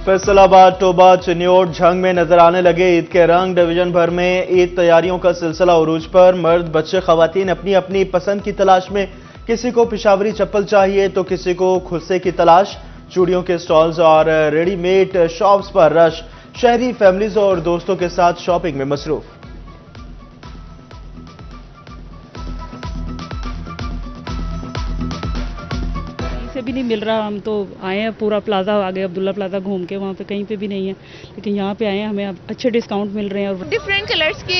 Faisalabad, Toba, Chiniot, Jhang में नजर आने लगे ईद के रंग। डिवीजन भर में ईद तैयारियों का सिलसिला उरूज पर। मर्द, बच्चे, खवातीन अपनी अपनी पसंद की तलाश में। किसी को पिशावरी चप्पल चाहिए तो किसी को खुस्से की तलाश। चूड़ियों के स्टॉल्स और रेडीमेड शॉप्स पर रश। शहरी फैमिलीज और दोस्तों के साथ शॉपिंग में मसरूफ। से भी नहीं मिल रहा। हम तो आए हैं, पूरा प्लाजा आ गए, अब्दुल्ला प्लाजा घूम के, वहाँ पे कहीं पे भी नहीं है, लेकिन यहाँ पे आए हैं, हमें अच्छे डिस्काउंट मिल रहे हैं। और डिफरेंट कलर्स के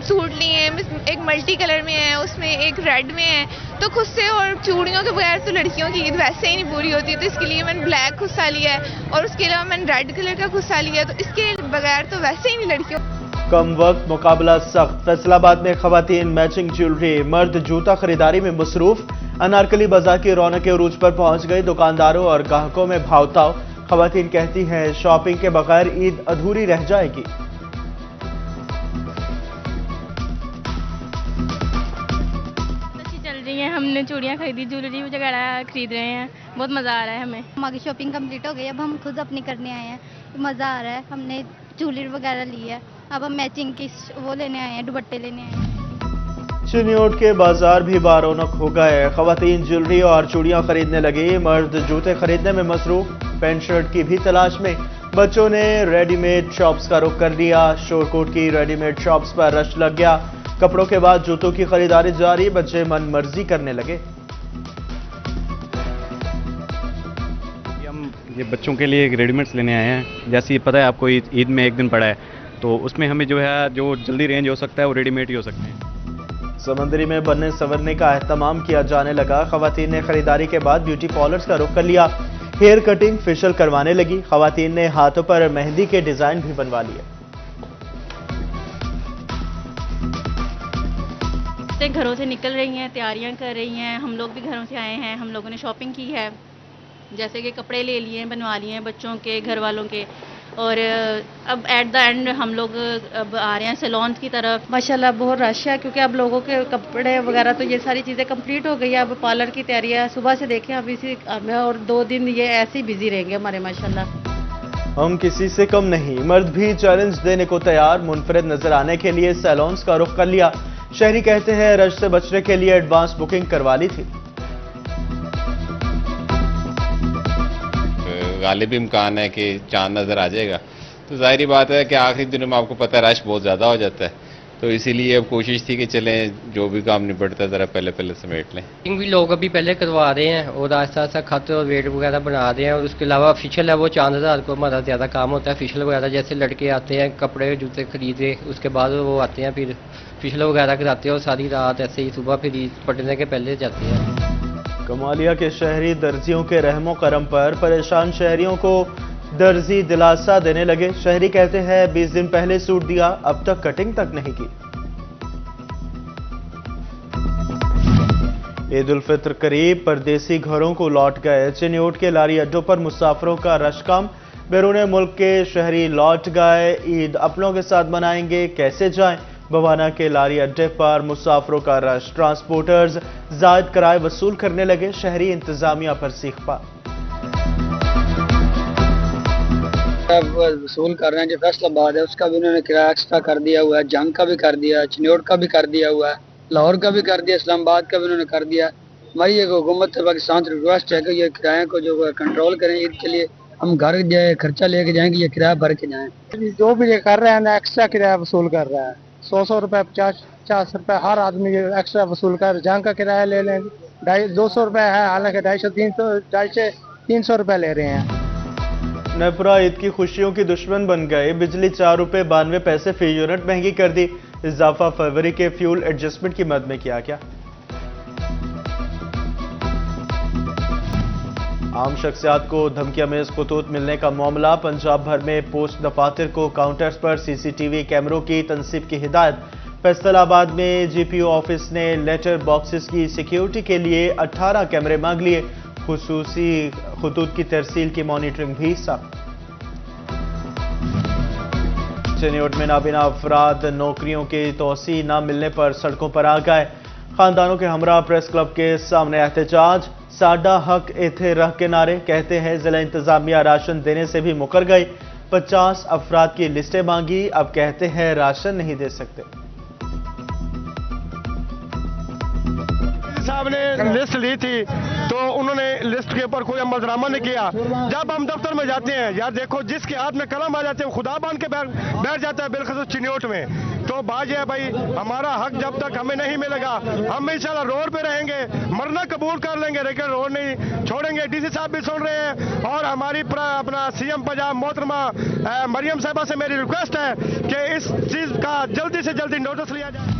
सूट लिए हैं, एक मल्टी कलर में है, उसमें एक रेड में है, तो खुस्से और चूड़ियों के बगैर तो लड़कियों की ईद वैसे ही नहीं पूरी होती, तो इसके लिए मैंने ब्लैक खुस्सा लिया है और उसके अलावा मैंने रेड कलर का खुस्सा लिया है, तो इसके बगैर तो वैसे ही नहीं लड़कियों। कम वक्त मुकाबला सख्त। फैसलाबाद में खवातीन मैचिंग ज्वेलरी, मर्द जूता खरीदारी में मसरूफ। अनारकली बाजार की रौनक उरूज पर पहुंच गई। दुकानदारों और ग्राहकों में भावताव। खवातीन कहती हैं शॉपिंग के बगैर ईद अधूरी रह जाएगी। अच्छी चल रही है, हमने चूड़ियाँ खरीदी, ज्वेलरी वगैरह खरीद रहे हैं, बहुत मज़ा आ रहा है हमें। हमारी शॉपिंग कंप्लीट हो गई, अब हम खुद अपनी करने आए हैं, मज़ा आ रहा है। हमने ज्वेलरी वगैरह ली है, अब हम मैचिंग की वो लेने आए हैं, दुपट्टे लेने आए हैं। चिन्योट के बाजार भी बारौनक हो गए। खवातीन ज्वेलरी और चूड़ियां खरीदने लगी। मर्द जूते खरीदने में मसरूफ। पैंट शर्ट की भी तलाश में। बच्चों ने रेडीमेड शॉप्स का रुख कर लिया। शोरकोट की रेडीमेड शॉप्स पर रश लग गया। कपड़ों के बाद जूतों की खरीदारी जारी। बच्चे मन मर्जी करने लगे। हम ये बच्चों के लिए रेडीमेड्स लेने आए हैं। जैसे पता है आपको, ईद में एक दिन पड़ा है, तो उसमें हमें जो है जो जल्दी रेंज हो सकता है वो रेडीमेड ही हो सकते हैं। समंदरी में बनने संवरने का एहतमाम किया जाने लगा। खवातीन ने खरीदारी के बाद ब्यूटी पार्लर्स का रुख कर लिया। हेयर कटिंग, फेशियल करवाने लगी। खवातीन ने हाथों पर मेहंदी के डिजाइन भी बनवा लिए। घरों से निकल रही हैं, तैयारियां कर रही हैं। हम लोग भी घरों से आए हैं, हम लोगों ने शॉपिंग की है, जैसे कि कपड़े ले लिए, बनवा लिए हैं बच्चों के, घर वालों के, और अब एट द एंड हम लोग अब आ रहे हैं सैलून की तरफ। माशाल्लाह बहुत रश है, क्योंकि अब लोगों के कपड़े वगैरह तो ये सारी चीज़ें कंप्लीट हो गई है। अब पार्लर की तैयारी है, सुबह से देखें अब इसी में, और 2 दिन ये ऐसे ही बिजी रहेंगे हमारे माशाल्लाह। हम किसी से कम नहीं। मर्द भी चैलेंज देने को तैयार। मुनफरिद नजर आने के लिए सैलून्स का रुख कर लिया। शहरी कहते हैं रश से बचने के लिए एडवांस बुकिंग करवा ली थी। गालिब इम्कान है कि चांद नज़र आ जाएगा, तो जाहिर बात है कि आखिरी दिनों में आपको पता है रश बहुत ज़्यादा हो जाता है, तो इसीलिए अब कोशिश थी कि चलें जो भी काम निपटता है ज़रा पहले पहले समेट लें। भी लोग अभी पहले करवा रहे हैं और आस्ता आस्ता खत और वेट वगैरह बना रहे हैं, और उसके अलावा ऑफिशियल है वो 4000 को हमारा ज़्यादा काम होता है। ऑफिशियल वगैरह जैसे लड़के आते हैं, कपड़े जूते खरीदे, उसके बाद वो आते हैं, फिर ऑफिशियल वगैरह कराते हैं और सारी रात ऐसे ही सुबह फिर पटने के पहले जाते हैं। कमालिया के शहरी दर्जियों के रहमो करम पर परेशान शहरियों को दर्जी दिलासा देने लगे। शहरी कहते हैं 20 दिन पहले सूट दिया, अब तक कटिंग तक नहीं की। ईद उल फित्र करीब, परदेसी घरों को लौट गए। चिन्योट के लारी अड्डों पर मुसाफिरों का रश कम। बैरून मुल्क के शहरी लौट गए। ईद अपनों के साथ मनाएंगे, कैसे जाएं? बवाना के लारी अड्डे पर मुसाफिरों का रश। ट्रांसपोर्टर्स जायद किराए वसूल करने लगे। शहरी इंतजामिया पर सीखपा। वसूल कर रहे हैं। जो फैसलाबाद है उसका भी उन्होंने किराया एक्स्ट्रा कर दिया हुआ है, जंग का भी कर दिया है, चिन्योट का भी कर दिया हुआ है, लाहौर का भी कर दिया, इस्लामाबाद का भी उन्होंने कर दिया। हमारी ये हुकूमत से पाकिस्तान से रिक्वेस्ट है कि ये किराए को जो कंट्रोल करें। ईद के लिए हम घर जाए खर्चा लेके जाएंगे, ये किराया भर के जाएं। जो भी ये कर रहे हैं ना, एक्स्ट्रा किराया वसूल कर रहा है। 100 रुपए, 50 रुपए हर आदमी ये एक्स्ट्रा वसूल कर। जंग का किराया ले लें 250 रुपए है, हालांकि 250-300 रुपए ले रहे हैं। नेपरा ईद की खुशियों की दुश्मन बन गए। बिजली 4 रुपए 92 पैसे फी यूनिट महंगी कर दी। इजाफा फरवरी के फ्यूल एडजस्टमेंट की मद में किया गया। आम शख्सियात को धमकियामेज खतूत मिलने का मामला। पंजाब भर में पोस्ट दफातर को काउंटर्स पर सीसीटीवी कैमरों की तनसीब की हिदायत। फैसलाबाद में जीपीओ ऑफिस ने लेटर बॉक्सेस की सिक्योरिटी के लिए 18 कैमरे मांग लिए। खुसूसी खतूत की तरसील की मॉनिटरिंग भी सख्त। चिन्योट में नाबिना अफराद नौकरियों की तोसी न मिलने पर सड़कों पर आ गए। खानदानों के हमरा प्रेस क्लब के सामने एहतजाज। साडा हक इथे रह के नारे कहते हैं जिला इंतजामिया राशन देने से भी मुकर गई। 50 अफराद की लिस्टें मांगी, अब कहते हैं राशन नहीं दे सकते। साहब ने लिस्ट ली थी तो उन्होंने लिस्ट के ऊपर कोई अमलदरामा नहीं किया। जब हम दफ्तर में जाते हैं यार देखो जिसके हाथ में कलम आ जाते हैं खुदा बांध के बैठ जाता है बिलखसूस चिन्योट में। तो बात यह है भाई हमारा हक जब तक हमें नहीं मिलेगा हम इंशाल्लाह रोड पे रहेंगे, मरना कबूल कर लेंगे लेकिन रोड नहीं छोड़ेंगे। डीसी साहब भी सुन रहे हैं और हमारी अपना सीएम पंजाब मोहतरमा मरियम साहबा से मेरी रिक्वेस्ट है कि इस चीज का जल्दी से जल्दी नोटिस लिया जाए।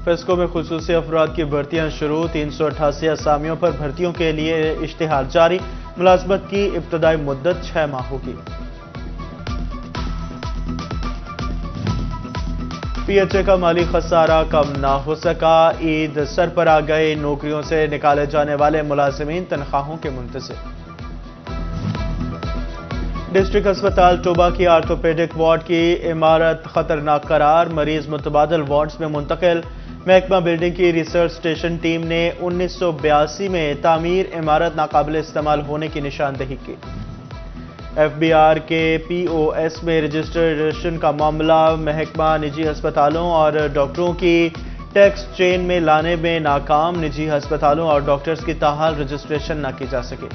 फेस्को में खुसूसी अफराद की भर्तियां शुरू, 388 असामियों पर भर्तियों के लिए इश्तिहार जारी। मुलाजमत की इब्तदाई मुद्दत 6 माह होगी। पीएचए का माली खसारा कम ना हो सका, ईद सर पर आ गए, नौकरियों से निकाले जाने वाले मुलाजिमीन तनख्वाहों के मुंतज़िर। डिस्ट्रिक्ट अस्पताल टोबा की आर्थोपेडिक वार्ड की इमारत खतरनाक करार, मरीज मुतबादल वार्ड्स में मुंतकिल। महकमा बिल्डिंग की रिसर्च स्टेशन टीम ने 1982 में तामीर इमारत नाकाबिल इस्तेमाल होने की निशानदेही की। एफबीआर के पीओएस में रजिस्ट्रेशन का मामला, महकमा निजी अस्पतालों और डॉक्टरों की टैक्स चेन में लाने में नाकाम, निजी अस्पतालों और डॉक्टर्स की ताहाल रजिस्ट्रेशन न की जा सके।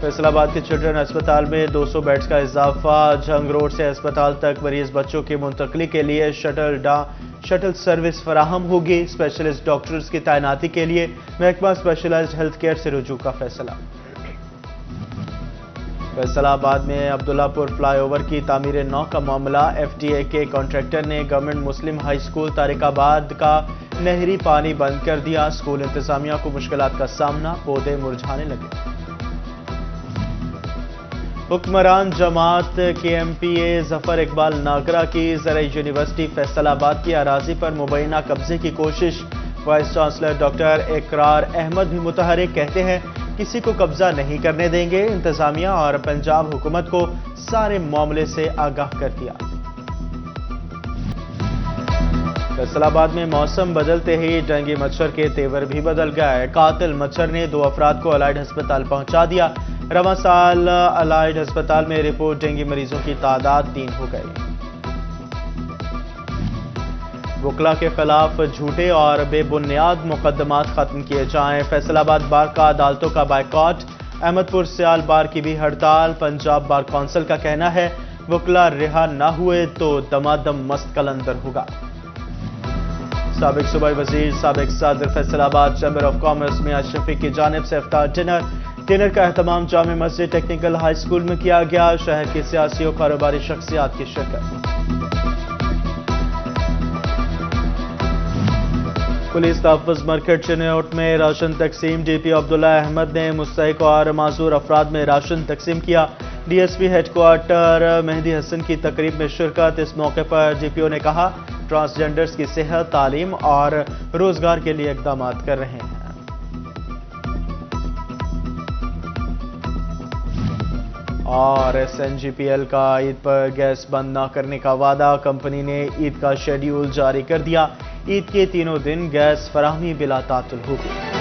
फैसलाबाद के चिल्ड्रन अस्पताल में 200 बेड्स का इजाफा, जंग रोड से अस्पताल तक मरीज बच्चों की मुंतकली के लिए शटल सर्विस फराहम होगी। स्पेशलिस्ट डॉक्टर्स की तैनाती के लिए महकमा स्पेशलाइज्ड हेल्थ केयर से रुजू का फैसला। फैसलाबाद में अब्दुल्लापुर फ्लाईओवर की तामीर नौ का मामला, एफडीए के कॉन्ट्रैक्टर ने गवर्नमेंट मुस्लिम हाई स्कूल तारिकाबाद का नहरी पानी बंद कर दिया। स्कूल इंतजामिया को मुश्किलात का सामना, पौधे मुरझाने लगे। हुक्मरान जमात केएमपीए जफर इकबाल नागरा की ज़राई यूनिवर्सिटी फैसलाबाद की अराजी पर मुबैना कब्जे की कोशिश। वाइस चांसलर डॉक्टर इकरार अहमद भी मुतहरिक, कहते हैं किसी को कब्जा नहीं करने देंगे। इंतजामिया और पंजाब हुकूमत को सारे मामले से आगाह कर दिया। फैसलाबाद में मौसम बदलते ही डेंगू मच्छर के तेवर भी बदल गए। कातिल मच्छर ने 2 अफराद को अलाइड अस्पताल पहुंचा दिया। रवां साल अलाइड अस्पताल में रिपोर्ट डेंगू मरीजों की तादाद 3 हो गई। वकला के खिलाफ झूठे और बेबुनियाद मुकदमात खत्म किए जाएं। फैसलाबाद बार का अदालतों का बायकॉट, अहमदपुर सियाल बार की भी हड़ताल। पंजाब बार काउंसिल का कहना है वकला रिहा न हुए तो दमादम मस्त कलंदर होगा। साबिक सूबाई वजीर साबिक सदर फैसलाबाद चैम्बर ऑफ कॉमर्स में शफीक की जानिब से इफ्तार डिनर का एहतमाम जामे मस्जिद टेक्निकल हाई स्कूल में किया गया। शहर की सियासी और कारोबारी शख्सियात की शिरकत। पुलिस तहफ़्फ़ुज़ मार्केट चिन्योट में राशन तकसीम, डीपी अब्दुल्ला अहमद ने मुस्तहिक और माजूर अफराद में राशन तकसीम किया। डीएसपी हेडक्वार्टर मेहदी हसन की तकरीब में शिरकत। इस मौके पर डीपीओ ने कहा ट्रांसजेंडर्स की सेहत, तालीम और रोजगार के लिए इक़दाम कर रहे हैं। और SNGPL का ईद पर गैस बंद न करने का वादा, कंपनी ने ईद का शेड्यूल जारी कर दिया। ईद के तीनों दिन गैस फराहमी बिला तातुल होगी।